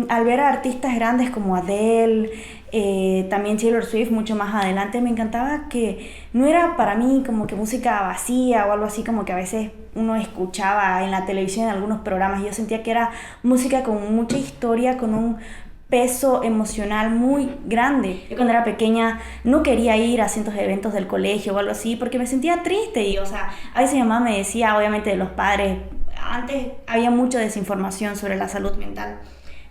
al ver a artistas grandes como Adele, también Taylor Swift mucho más adelante, me encantaba que no era para mí como que música vacía o algo así como que a veces uno escuchaba en la televisión en algunos programas. Yo sentía que era música con mucha historia, con un peso emocional muy grande. Yo cuando era pequeña no quería ir a cientos de eventos del colegio o algo así porque me sentía triste y, o sea, a veces mi mamá me decía, obviamente de los padres, antes había mucha desinformación sobre la salud mental.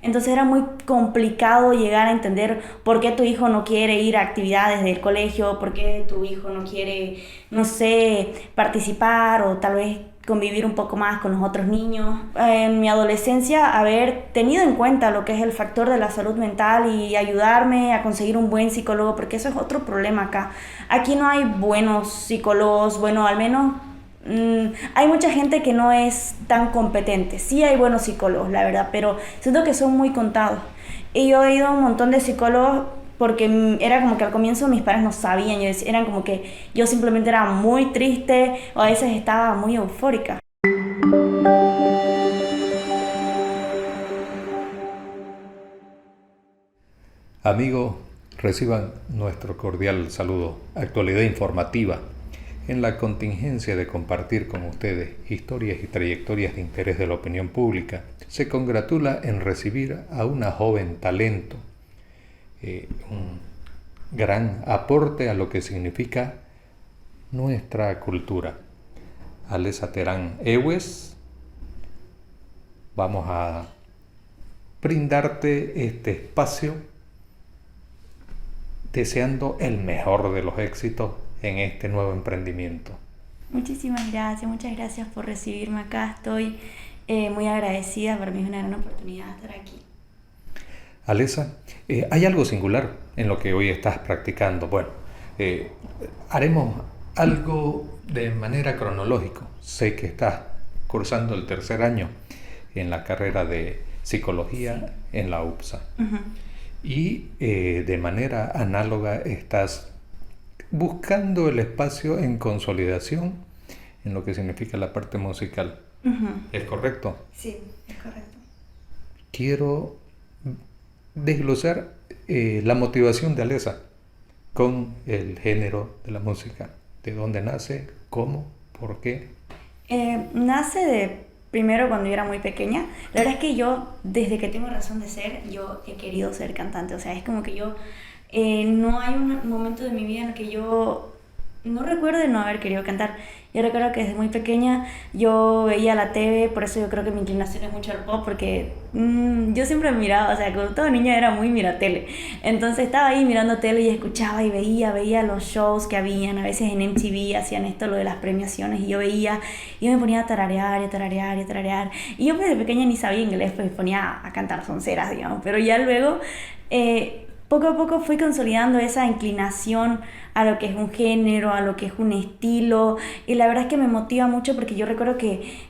Entonces era muy complicado llegar a entender por qué tu hijo no quiere ir a actividades del colegio, por qué tu hijo no quiere, no sé, participar o tal vez convivir un poco más con los otros niños. En mi adolescencia, haber tenido en cuenta lo que es el factor de la salud mental y ayudarme a conseguir un buen psicólogo, porque eso es otro problema acá. Aquí no hay buenos psicólogos, bueno, al menos hay mucha gente que no es tan competente. Sí hay buenos psicólogos, la verdad, pero siento que son muy contados. Y yo he ido a un montón de psicólogos porque era como que al comienzo mis padres no sabían, eran como que yo simplemente era muy triste o a veces estaba muy eufórica. Amigos, reciban nuestro cordial saludo. Actualidad informativa. En la contingencia de compartir con ustedes historias y trayectorias de interés de la opinión pública, se congratula en recibir a una joven talento, un gran aporte a lo que significa nuestra cultura. Alessa Terán Ewes, vamos a brindarte este espacio deseando el mejor de los éxitos en este nuevo emprendimiento. Muchísimas gracias, muchas gracias por recibirme acá. Estoy muy agradecida, para mí es una gran oportunidad estar aquí. Alessa, hay algo singular en lo que hoy estás practicando. Bueno, haremos algo de manera cronológica. Sé que estás cursando el tercer año en la carrera de psicología en la UPSA. Uh-huh. Y de manera análoga estás buscando el espacio en consolidación en lo que significa la parte musical. Uh-huh. ¿Es correcto? Sí, es correcto. Quiero desglosar la motivación de Alessa con el género de la música. ¿De dónde nace? ¿Cómo? ¿Por qué? Nace de primero cuando yo era muy pequeña. La verdad es que yo, desde que tengo razón de ser, yo he querido ser cantante. O sea, es como que yo, no hay un momento de mi vida en el que yo no recuerde no haber querido cantar. Yo recuerdo que desde muy pequeña yo veía la TV, por eso yo creo que mi inclinación es mucho al pop, porque yo siempre miraba, o sea, cuando toda niña era muy mira tele. Entonces estaba ahí mirando tele y escuchaba y veía los shows que habían, a veces en MTV hacían esto, lo de las premiaciones, y yo veía, y yo me ponía a tararear y a tararear y a tararear. Y yo pues de pequeña ni sabía inglés, pues me ponía a cantar sonceras, digamos, pero ya luego... poco a poco fui consolidando esa inclinación a lo que es un género, a lo que es un estilo, y la verdad es que me motiva mucho porque yo recuerdo que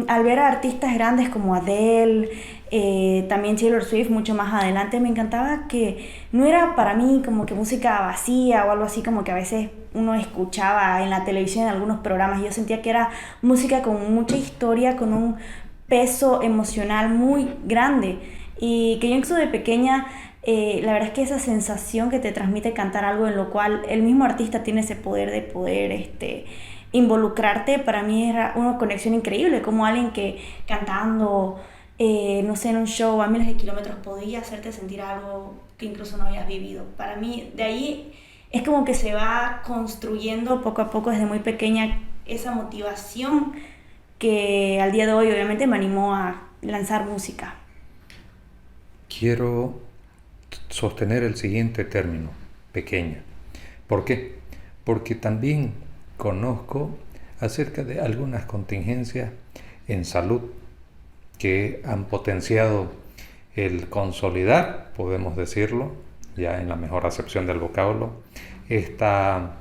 al ver a artistas grandes como Adele, también Taylor Swift mucho más adelante, me encantaba que no era para mí como que música vacía o algo así como que a veces uno escuchaba en la televisión en algunos programas. Yo sentía que era música con mucha historia, con un peso emocional muy grande, y que yo incluso de pequeña, la verdad es que esa sensación que te transmite cantar algo en lo cual el mismo artista tiene ese poder de poder involucrarte, para mí era una conexión increíble, como alguien que cantando, no sé, en un show a miles de kilómetros podía hacerte sentir algo que incluso no habías vivido. Para mí, de ahí es como que se va construyendo poco a poco desde muy pequeña esa motivación que al día de hoy obviamente me animó a lanzar música. Quiero sostener el siguiente término, pequeña. ¿Por qué? Porque también conozco acerca de algunas contingencias en salud que han potenciado el consolidar, podemos decirlo, ya en la mejor acepción del vocablo, esta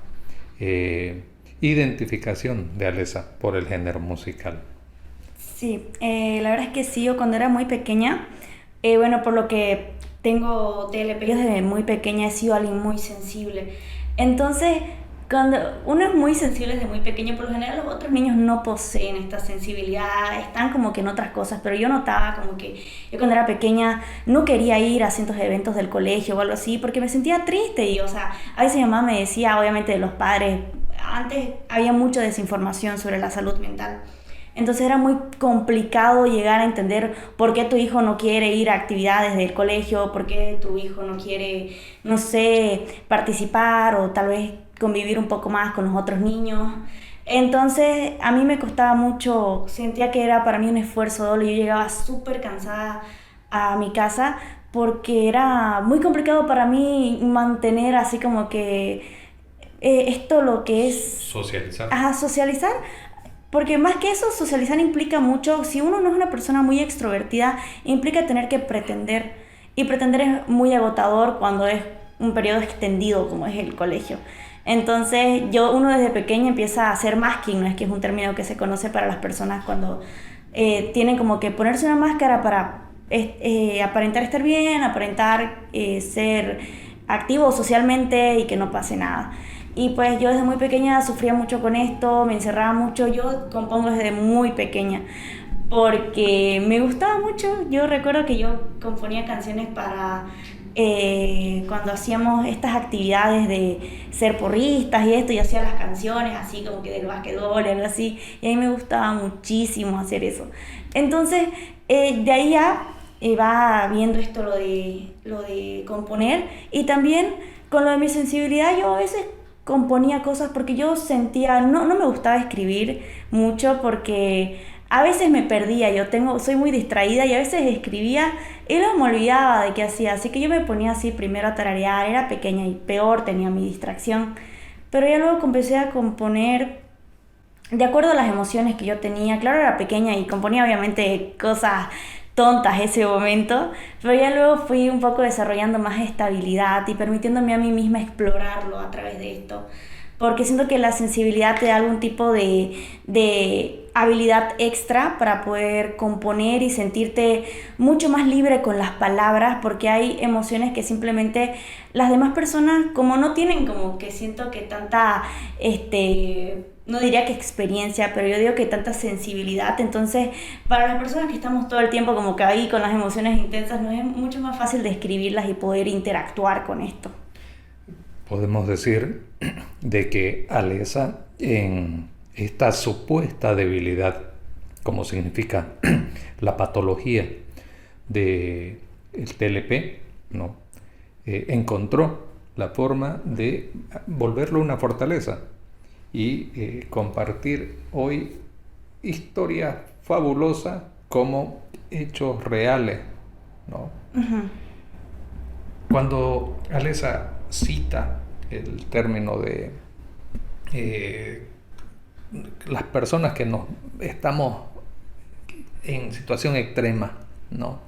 identificación de Alessa por el género musical. Sí, la verdad es que sí, yo cuando era muy pequeña, bueno, por lo que tengo TLP, yo desde muy pequeña he sido alguien muy sensible. Entonces, cuando uno es muy sensible desde muy pequeño, por lo general los otros niños no poseen esta sensibilidad, están como que en otras cosas, pero yo notaba como que yo cuando era pequeña no quería ir a cientos de eventos del colegio o algo así porque me sentía triste y, o sea, a veces mi mamá me decía, obviamente de los padres, antes había mucha desinformación sobre la salud mental. Entonces era muy complicado llegar a entender por qué tu hijo no quiere ir a actividades del colegio, por qué tu hijo no quiere, no sé, participar o tal vez convivir un poco más con los otros niños. Entonces a mí me costaba mucho, sentía que era para mí un esfuerzo doble. Yo llegaba súper cansada a mi casa porque era muy complicado para mí mantener así como que esto lo que es... Socializar. Ajá, socializar. Porque más que eso, socializar implica mucho, si uno no es una persona muy extrovertida, implica tener que pretender. Y pretender es muy agotador cuando es un periodo extendido como es el colegio. Entonces, uno desde pequeña empieza a hacer masking, ¿no? Es que es un término que se conoce para las personas cuando tienen como que ponerse una máscara para aparentar estar bien, aparentar ser activo socialmente y que no pase nada. Y pues yo desde muy pequeña sufría mucho con esto, me encerraba mucho, yo compongo desde muy pequeña porque me gustaba mucho. Yo recuerdo que yo componía canciones para cuando hacíamos estas actividades de ser porristas y esto, y hacía las canciones así como que del basquetbol y algo así, y a mí me gustaba muchísimo hacer eso. Entonces de ahí ya va viendo esto lo de componer, y también con lo de mi sensibilidad yo a veces componía cosas porque yo sentía, no me gustaba escribir mucho porque a veces me perdía, soy muy distraída y a veces escribía y luego me olvidaba de qué hacía, así que yo me ponía así primero a tararear, era pequeña y peor, tenía mi distracción, pero ya luego empecé a componer de acuerdo a las emociones que yo tenía. Claro, era pequeña y componía obviamente cosas tontas ese momento, pero ya luego fui un poco desarrollando más estabilidad y permitiéndome a mí misma explorarlo a través de esto, porque siento que la sensibilidad te da algún tipo de habilidad extra para poder componer y sentirte mucho más libre con las palabras, porque hay emociones que simplemente las demás personas como no tienen, como que siento que tanta no diría que experiencia, pero yo digo que tanta sensibilidad. Entonces para las personas que estamos todo el tiempo como que ahí con las emociones intensas, nos es mucho más fácil describirlas y poder interactuar con esto. Podemos decir de que Alessa, en esta supuesta debilidad, como significa la patología del TLP, ¿no? Encontró la forma de volverlo una fortaleza y compartir hoy historias fabulosas como hechos reales, ¿no? Uh-huh. Cuando Alessa cita el término de las personas que estamos en situación extrema, ¿no?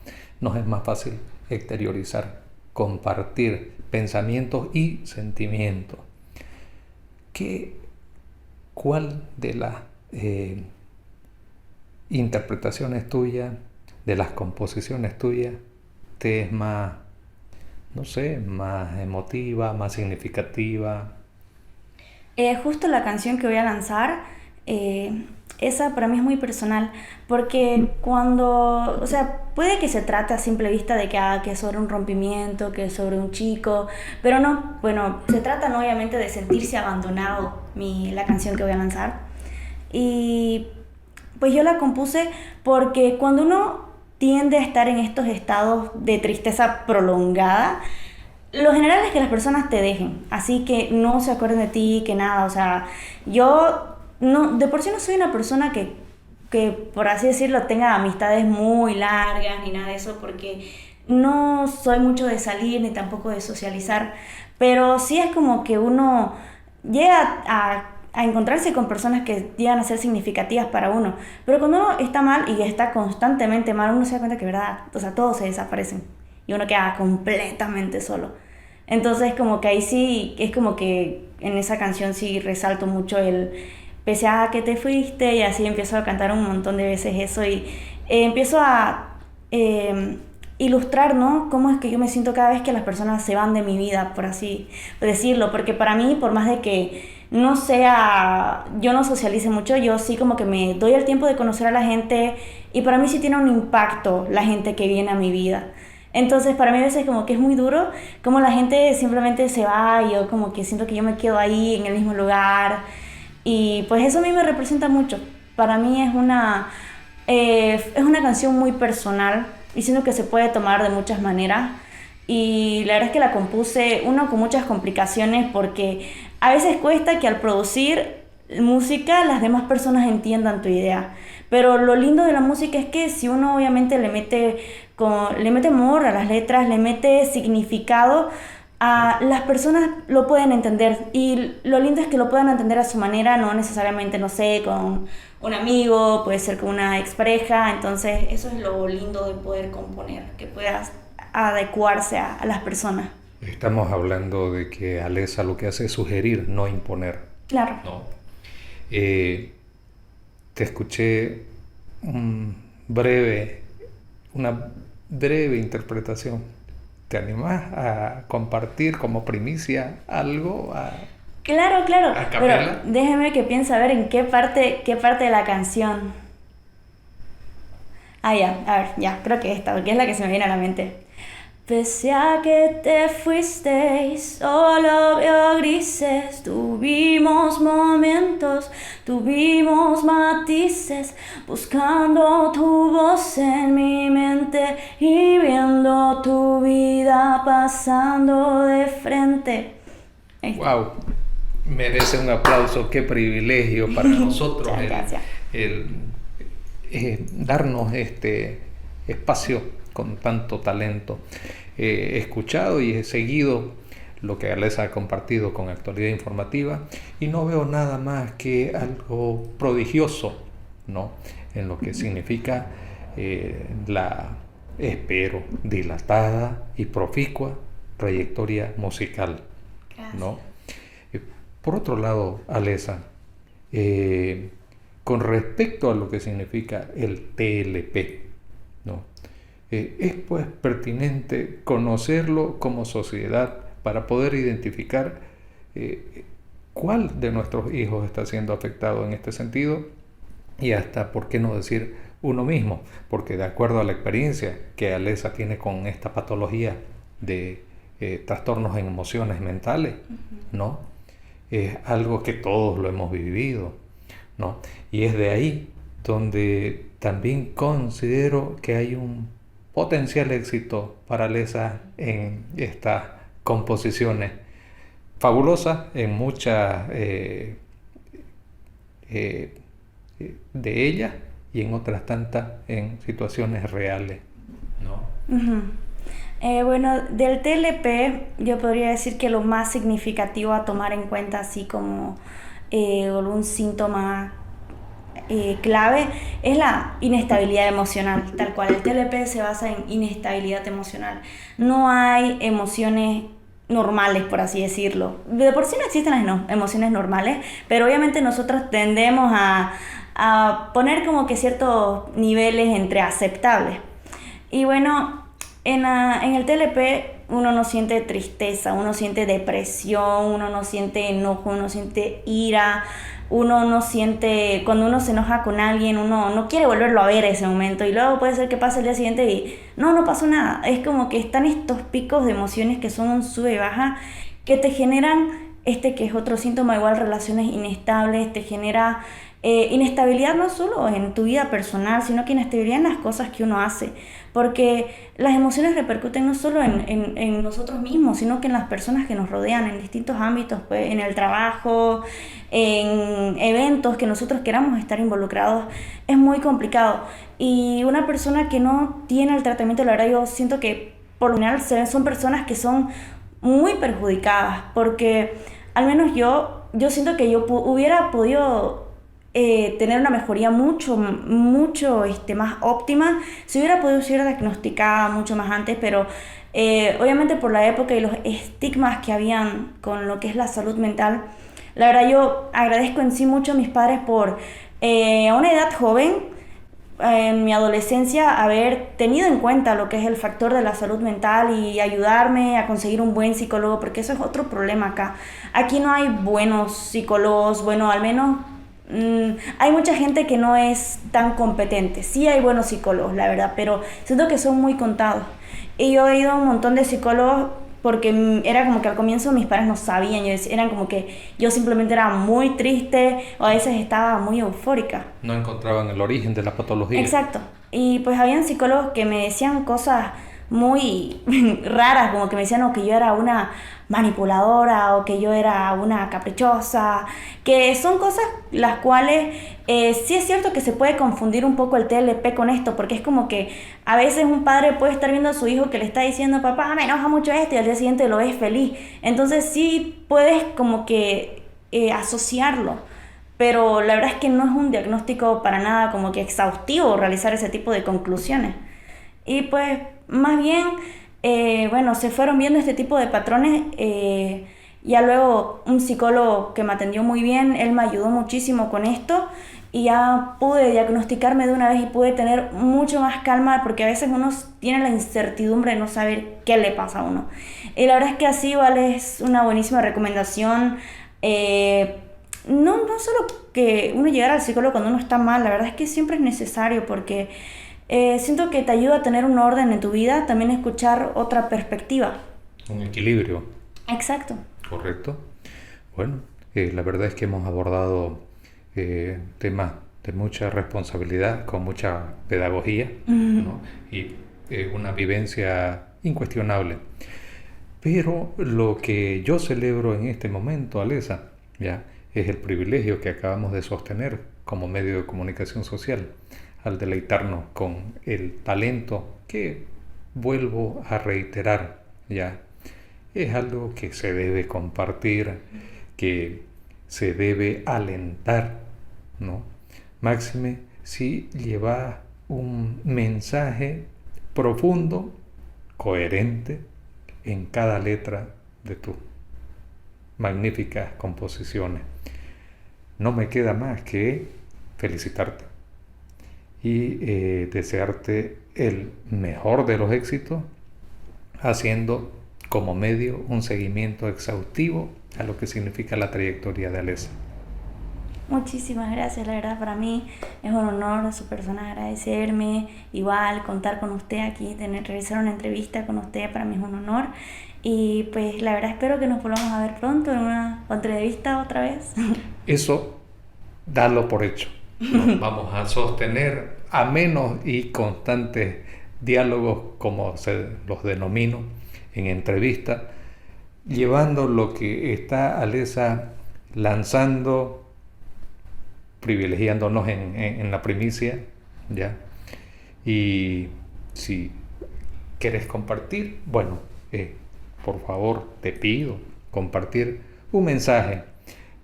Nos es más fácil exteriorizar, compartir pensamientos y sentimientos. ¿Cuál de las interpretaciones tuyas, de las composiciones tuyas, te es más, no sé, más emotiva, más significativa? Justo la canción que voy a lanzar, esa para mí es muy personal, porque o sea, puede que se trate a simple vista de que es sobre un rompimiento, que es sobre un chico, pero no, bueno, se trata no, obviamente de sentirse abandonado, la canción que voy a lanzar. Y pues yo la compuse porque cuando uno tiende a estar en estos estados de tristeza prolongada, lo general es que las personas te dejen, así que no se acuerden de ti, que nada, o sea, yo no, de por sí no soy una persona que por así decirlo tenga amistades muy largas ni nada de eso, porque no soy mucho de salir ni tampoco de socializar, pero sí es como que uno llega a encontrarse con personas que llegan a ser significativas para uno, pero cuando uno está mal y está constantemente mal, uno se da cuenta que verdad, o sea, todos se desaparecen y uno queda completamente solo. Entonces como que ahí sí, es como que en esa canción sí resalto mucho pese a que te fuiste, y así empiezo a cantar un montón de veces eso y empiezo a ilustrar, ¿no? Cómo es que yo me siento cada vez que las personas se van de mi vida, por así decirlo, porque para mí, por más de que no sea, yo no socialice mucho, yo sí como que me doy el tiempo de conocer a la gente y para mí sí tiene un impacto la gente que viene a mi vida. Entonces para mí a veces como que es muy duro, como la gente simplemente se va y yo como que siento que yo me quedo ahí en el mismo lugar y pues eso a mí me representa mucho. Para mí es una canción muy personal y siento que se puede tomar de muchas maneras y la verdad es que la compuse uno con muchas complicaciones porque a veces cuesta que al producir música las demás personas entiendan tu idea, pero lo lindo de la música es que si uno obviamente le mete amor a las letras, le mete significado, las personas lo pueden entender y lo lindo es que lo puedan entender a su manera, no necesariamente, no sé, con un amigo, puede ser con una expareja, entonces eso es lo lindo de poder componer, que puedas adecuarse a las personas. Estamos hablando de que Alessa lo que hace es sugerir, no imponer. Claro. ¿No? Te escuché una breve interpretación. ¿Te animás a compartir como primicia algo? Claro, ¿A capela? pero déjeme que piense a ver en qué parte de la canción. Ya, a ver, ya, creo que esta, porque es la que se me viene a la mente. Pese a que te fuiste, solo veo grises, tuvimos momentos, tuvimos matices, buscando tu voz en mi mente y viendo tu vida pasando de frente. ¡Wow! Merece un aplauso, qué privilegio para nosotros Gracias. Darnos este espacio con tanto talento. He escuchado y he seguido lo que Alessa ha compartido con Actualidad Informativa y no veo nada más que algo prodigioso, ¿no? En lo que significa la, espero, dilatada y proficua trayectoria musical. Gracias. ¿No? Por otro lado, Alessa, con respecto a lo que significa el TLP, ¿no? Es pues pertinente conocerlo como sociedad para poder identificar cuál de nuestros hijos está siendo afectado en este sentido y hasta, por qué no decir, uno mismo, porque de acuerdo a la experiencia que Alessa tiene con esta patología de trastornos en emociones mentales, ¿no? Es algo que todos lo hemos vivido, ¿no? Y es de ahí donde también considero que hay un potencial éxito para Alessa en estas composiciones fabulosas, en muchas de ellas y en otras tantas en situaciones reales, ¿no? Bueno, del TLP yo podría decir que lo más significativo a tomar en cuenta, así como algún síntoma clave, es la inestabilidad emocional, tal cual. El TLP se basa en inestabilidad emocional. No hay emociones normales, por así decirlo. De por sí no existen las emociones normales, pero obviamente nosotros tendemos a poner como que ciertos niveles entre aceptables. Y bueno, en el TLP uno no siente tristeza, uno siente depresión, uno no siente enojo, uno siente ira, uno no siente, cuando uno se enoja con alguien, uno no quiere volverlo a ver ese momento y luego puede ser que pase el día siguiente y no pasó nada. Es como que están estos picos de emociones que son un sube y baja que te generan que es otro síntoma, igual relaciones inestables, te genera inestabilidad no solo en tu vida personal, sino que inestabilidad en las cosas que uno hace, porque las emociones repercuten no solo en nosotros mismos, sino que en las personas que nos rodean, en distintos ámbitos, pues, en el trabajo, en eventos que nosotros queramos estar involucrados, es muy complicado. Y una persona que no tiene el tratamiento, la verdad yo siento que por lo general son personas que son muy perjudicadas, porque al menos yo siento que yo hubiera podido tener una mejoría mucho más óptima si hubiera podido ser diagnosticada mucho más antes, pero obviamente por la época y los estigmas que habían con lo que es la salud mental, la verdad yo agradezco en sí mucho a mis padres por a una edad joven en mi adolescencia haber tenido en cuenta lo que es el factor de la salud mental y ayudarme a conseguir un buen psicólogo, porque eso es otro problema acá. Aquí no hay buenos psicólogos, bueno, al menos hay mucha gente que no es tan competente. Sí hay buenos psicólogos, la verdad, pero siento que son muy contados. Y yo he ido a un montón de psicólogos porque era como que al comienzo mis padres no sabían, eran como que yo simplemente era muy triste o a veces estaba muy eufórica. No encontraban el origen de la patología. Exacto. Y pues habían psicólogos que me decían cosas muy raras, como que me decían o que yo era una manipuladora o que yo era una caprichosa, que son cosas las cuales sí es cierto que se puede confundir un poco el TLP con esto, porque es como que a veces un padre puede estar viendo a su hijo que le está diciendo, papá, me enoja mucho esto, y al día siguiente lo ves feliz. Entonces sí puedes como que asociarlo, pero la verdad es que no es un diagnóstico para nada como que exhaustivo realizar ese tipo de conclusiones. Y pues más bien, bueno, se fueron viendo este tipo de patrones. Ya luego un psicólogo que me atendió muy bien, él me ayudó muchísimo con esto y ya pude diagnosticarme de una vez y pude tener mucho más calma, porque a veces uno tiene la incertidumbre de no saber qué le pasa a uno. Y la verdad es que así, vale, es una buenísima recomendación. No solo que uno llegara al psicólogo cuando uno está mal, la verdad es que siempre es necesario, porque siento que te ayuda a tener un orden en tu vida, también escuchar otra perspectiva. Un equilibrio. Exacto. Correcto. Bueno, la verdad es que hemos abordado temas de mucha responsabilidad, con mucha pedagogía, ¿no? Y una vivencia incuestionable. Pero lo que yo celebro en este momento, Alesa, ya, es el privilegio que acabamos de sostener como medio de comunicación social, al deleitarnos con el talento que, vuelvo a reiterar, ya, es algo que se debe compartir, que se debe alentar, ¿no? Máxime si lleva un mensaje profundo, coherente en cada letra de tus magníficas composiciones. No me queda más que felicitarte y desearte el mejor de los éxitos, haciendo como medio un seguimiento exhaustivo a lo que significa la trayectoria de Alesa. Muchísimas gracias, la verdad para mí es un honor a su persona agradecerme, igual contar con usted aquí, realizar una entrevista con usted para mí es un honor, y pues la verdad espero que nos volvamos a ver pronto en una entrevista otra vez. Eso, darlo por hecho. Nos vamos a sostener amenos y constantes diálogos, como se los denomino, en entrevista, llevando lo que está Alesa lanzando, privilegiándonos en la primicia, ¿ya? Y si quieres compartir, bueno, por favor te pido compartir un mensaje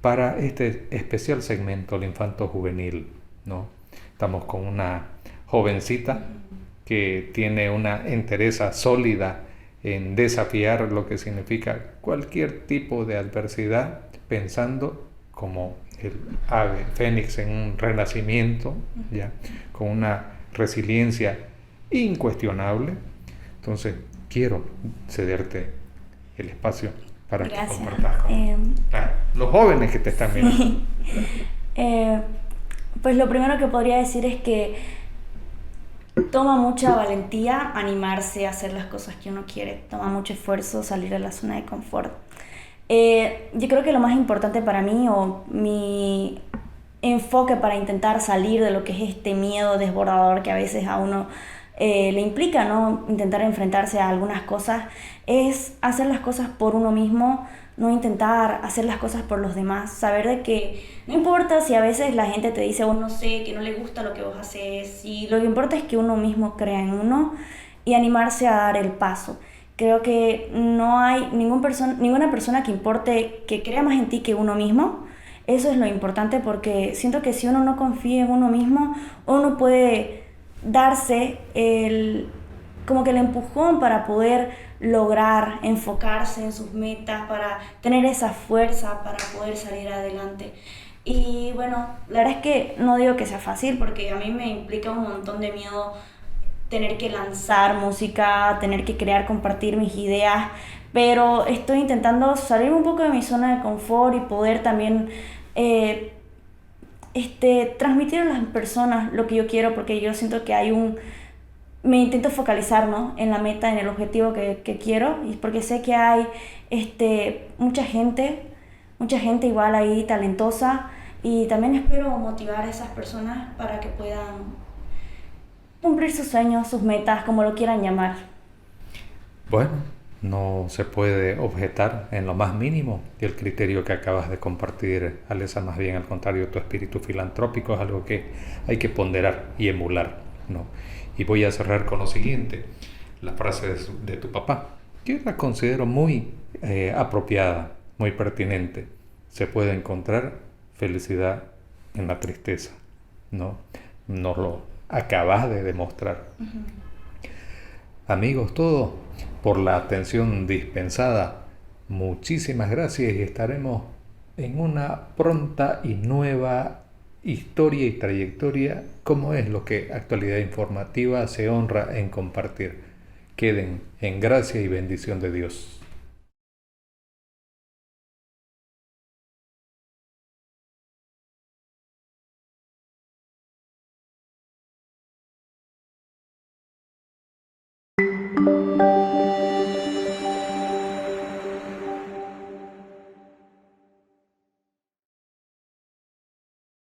para este especial segmento, el infanto juvenil, ¿no? Estamos con una jovencita que tiene una entereza sólida en desafiar lo que significa cualquier tipo de adversidad, pensando como el ave fénix en un renacimiento, ya, con una resiliencia incuestionable. Entonces quiero cederte el espacio para Gracias. que compartas con los jóvenes que te están viendo. Pues lo primero que podría decir es que toma mucha valentía animarse a hacer las cosas que uno quiere, toma mucho esfuerzo salir de la zona de confort. Yo creo que lo más importante para mí, o mi enfoque para intentar salir de lo que es este miedo desbordador que a veces a uno le implica, ¿no? Intentar enfrentarse a algunas cosas, es hacer las cosas por uno mismo, no intentar hacer las cosas por los demás, saber de que no importa si a veces la gente te dice, no sé, que no le gusta lo que vos haces, y lo que importa es que uno mismo crea en uno y animarse a dar el paso. Creo que no hay ninguna persona que importe, que crea más en ti que uno mismo. Eso es lo importante, porque siento que si uno no confía en uno mismo, uno puede darse como que el empujón para poder lograr enfocarse en sus metas, para tener esa fuerza para poder salir adelante. Y bueno, la verdad es que no digo que sea fácil porque a mí me implica un montón de miedo tener que lanzar música, tener que crear, compartir mis ideas, pero estoy intentando salir un poco de mi zona de confort y poder también eh, transmitir a las personas lo que yo quiero, porque yo siento que me intento focalizar, ¿no?, en la meta, en el objetivo que quiero, y porque sé que hay mucha gente igual ahí talentosa, y también espero motivar a esas personas para que puedan cumplir sus sueños, sus metas, como lo quieran llamar. Bueno, no se puede objetar en lo más mínimo el criterio que acabas de compartir, Alessa. Más bien al contrario, tu espíritu filantrópico es algo que hay que ponderar y emular, ¿no? Y voy a cerrar con lo siguiente, la frase de tu papá, que la considero muy apropiada, muy pertinente. Se puede encontrar felicidad en la tristeza, ¿no? Nos lo acabas de demostrar. Amigos todos, por la atención dispensada, muchísimas gracias, y estaremos en una pronta y nueva historia y trayectoria, como es lo que Actualidad Informativa se honra en compartir. Queden en gracia y bendición de Dios.